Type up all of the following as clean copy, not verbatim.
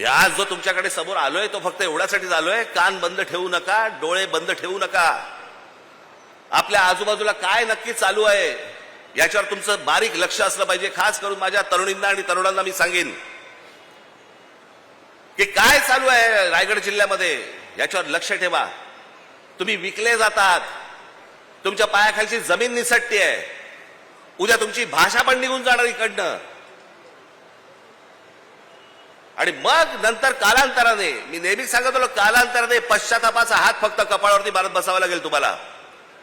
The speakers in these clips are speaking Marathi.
आज जो तुमच्याकडे समोर आलोय तो फक्त एवढ्यासाठीच आलोय, कान बंद ठेवू नका, डोळे बंद ठेवू नका. आपल्या आजूबाजूला काय नक्की चालू आहे याच्यावर तुमचं बारीक लक्ष असलं पाहिजे. खास करून माझ्या तरुणींना आणि तरुणांना मी सांगेन की काय चालू आहे रायगड जिल्ह्यामध्ये याच्यावर लक्ष ठेवा. तुम्ही विकले जातात, तुमच्या पायाखालची जमीन निसटते आहे, उद्या तुमची भाषा पण निघून जाणार इकडनं. आणि मग नंतर कालांतराने, मी नेहमी सांगत होतो, कालांतराने पश्चातापाचा हात फक्त कपाळावरती मारत बसावा लागेल तुम्हाला.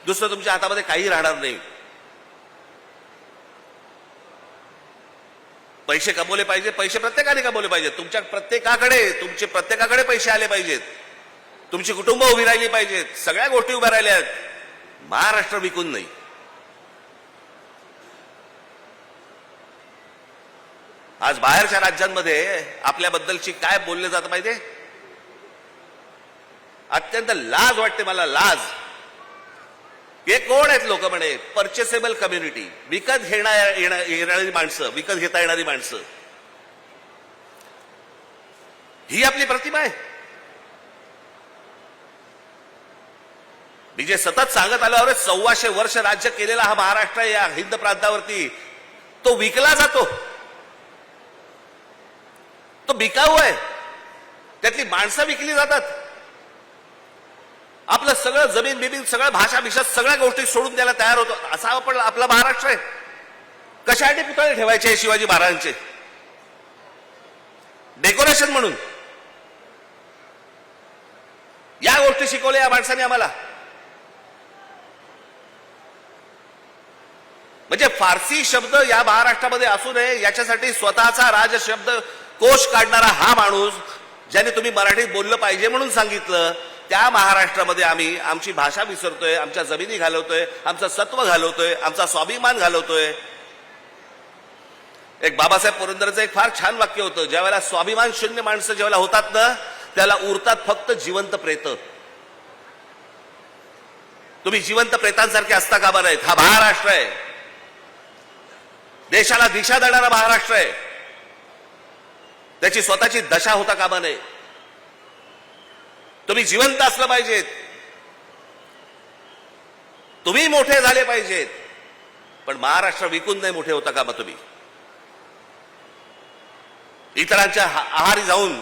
दुसरं तुमच्या हातामध्ये काही राहणार नाही. पैसे कमवले पाहिजे, पैसे प्रत्येकाने कमवले पाहिजेत. तुमच्या प्रत्येकाकडे पैसे आले पाहिजेत. तुमची कुटुंब उभी राहिली पाहिजेत. सगळ्या गोष्टी उभ्या राहिल्या आहेत. महाराष्ट्र विकून नाही. आज बाहेरच्या राज्यांमध्ये आपल्याबद्दलची काय बोलले जातं माहितीये? अत्यंत लाज वाटते मला, लाज. हे कोण आहेत लोक म्हणे? परचेसेबल कम्युनिटी, विकत येणारी माणसं, विकत घेता येणारी माणसं. ही आपली प्रतिमा आहे. मी जे सतत सांगत आलो, अरे 1400 वर्ष राज्य केलेला हा महाराष्ट्र या हिंद प्रांतावरती, तो विकला जातो. तो बिकाऊ आहे. त्यातली माणसं विकली जातात. आपलं सगळं जमीन बिमीन, सगळं भाषा भिषा, सगळ्या गोष्टी सोडून द्यायला तयार होतो. असा आपण आपला महाराष्ट्र आहे. कशासाठी पुतळे ठेवायचे शिवाजी महाराजांचे? डेकोरेशन म्हणून. या गोष्टी शिकवल्या या माणसाने आम्हाला. म्हणजे फारसी शब्द या महाराष्ट्रामध्ये असू नये याच्यासाठी स्वतःचा राजशब्द कोश काढणारा हा माणूस, ज्याने तुम्ही मराठीत बोललं पाहिजे म्हणून सांगितलं, त्या महाराष्ट्रामध्ये आम्ही आमची भाषा विसरतोय, आमच्या जमिनी घालवतोय, आमचं सत्व घालवतोय, आमचा स्वाभिमान घालवतोय. एक बाबासाहेब पुरंदरेचं एक फार छान वाक्य होतं, ज्यावेळेला स्वाभिमान शून्य माणसं ज्यावेळेला होतात ना, त्याला उरतात फक्त जिवंत प्रेत. तुम्ही जिवंत प्रेतांसारखे असता कामा नाहीत. हा महाराष्ट्र आहे. देशाला दिशा देणारा महाराष्ट्र आहे. त्याची स्वतःची दशा होता कामा नये. तुम्ही जिवंत असलं पाहिजेत. तुम्ही मोठे झाले पाहिजेत. पण महाराष्ट्र विकून नाही मोठे होता कामा तुम्ही. इतरांच्या आहारी जाऊन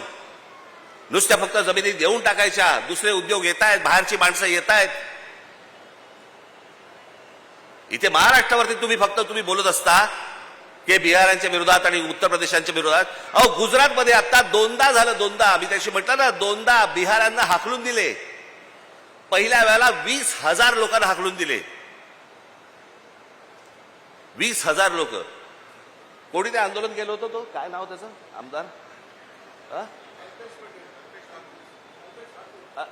नुसत्या फक्त जमिनी देऊन टाकायच्या. दुसरे उद्योग येत आहेत, बाहेरची माणसं येत आहेत. इथे महाराष्ट्रावरती तुम्ही बोलत असता की बिहारांच्या विरोधात आणि उत्तर प्रदेशांच्या विरोधात. अहो, गुजरातमध्ये आता दोनदा झालं. दोनदा मी त्याशी म्हटलं ना, दोनदा बिहारांना हाकलून दिले. पहिल्या वेळेला 20,000 लोकांना हाकलून दिले. 20,000 लोक. कोणी ते आंदोलन केलं होतं? तो काय नाव त्याचं आमदार?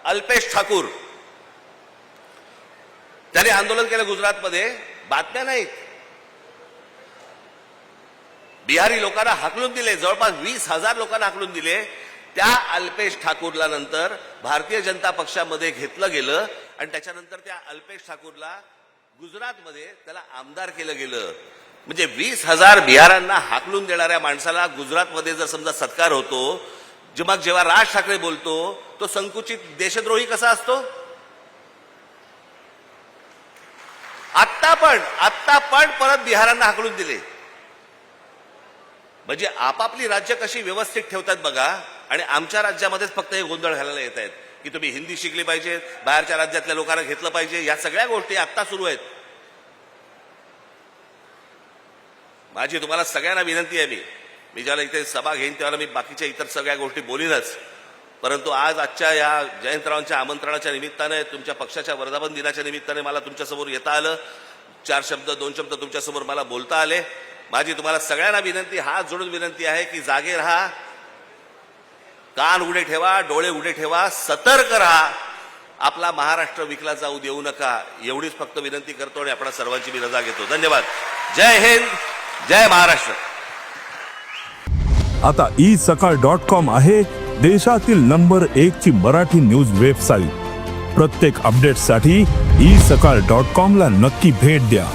अल्पेश ठाकूर. त्याने आंदोलन केलं गुजरातमध्ये. बातम्या नाहीत. बिहारी लोकांना हाकलून दिले. जवळपास 20,000 लोकांना हाकलून दिले. त्या अल्पेश ठाकूरला नंतर भारतीय जनता पक्षामध्ये घेतलं गेलं आणि त्याच्यानंतर त्या अल्पेश ठाकूरला गुजरातमध्ये त्याला आमदार केलं गेलं. म्हणजे 20,000 बिहारांना हाकलून देणाऱ्या माणसाला गुजरातमध्ये जर समजा सत्कार होतो, मग जेव्हा राज ठाकरे बोलतो तो संकुचित देशद्रोही कसा असतो? आत्ता पण परत बिहारांना हाकलून दिले. म्हणजे आपापली राज्य कशी व्यवस्थित ठेवतात बघा. आणि आमच्या राज्यामध्येच फक्त हे गोंधळ घालायला येत आहेत की तुम्ही हिंदी शिकली पाहिजे, बाहेरच्या राज्यातल्या लोकांना घेतलं पाहिजे. या सगळ्या गोष्टी आत्ता सुरू आहेत. माझी तुम्हाला सगळ्यांना विनंती आहे, मी ज्याला इथे सभा घेईन त्याला मी बाकीच्या इतर सगळ्या गोष्टी बोलीनच. परंतु आजच्या या जयंतरावांच्या आमंत्रणाच्या निमित्ताने, तुमच्या पक्षाच्या वर्धापन दिनाच्या निमित्ताने मला तुमच्यासमोर येता आलं. 2 शब्द तुमच्यासमोर मला बोलता आले. माझी तुम्हाला सगळ्यांना विनंती, हात जोडून विनंती आहे की जागे राहा, कान उघडे ठेवा, डोळे उघडे ठेवा, सतर्क राहा. आपला महाराष्ट्र विकला जाऊ देऊ नका, एवढीच फक्त विनंती करतो आणि आपल्या सर्वांची मी रजा घेतो. धन्यवाद. जय हिंद, जय महाराष्ट्र. आता isakal.com आहे देशातील नंबर 1 ची मराठी न्यूज वेबसाईट. प्रत्येक अपडेटसाठी isakal.com ला नक्की भेट द्या.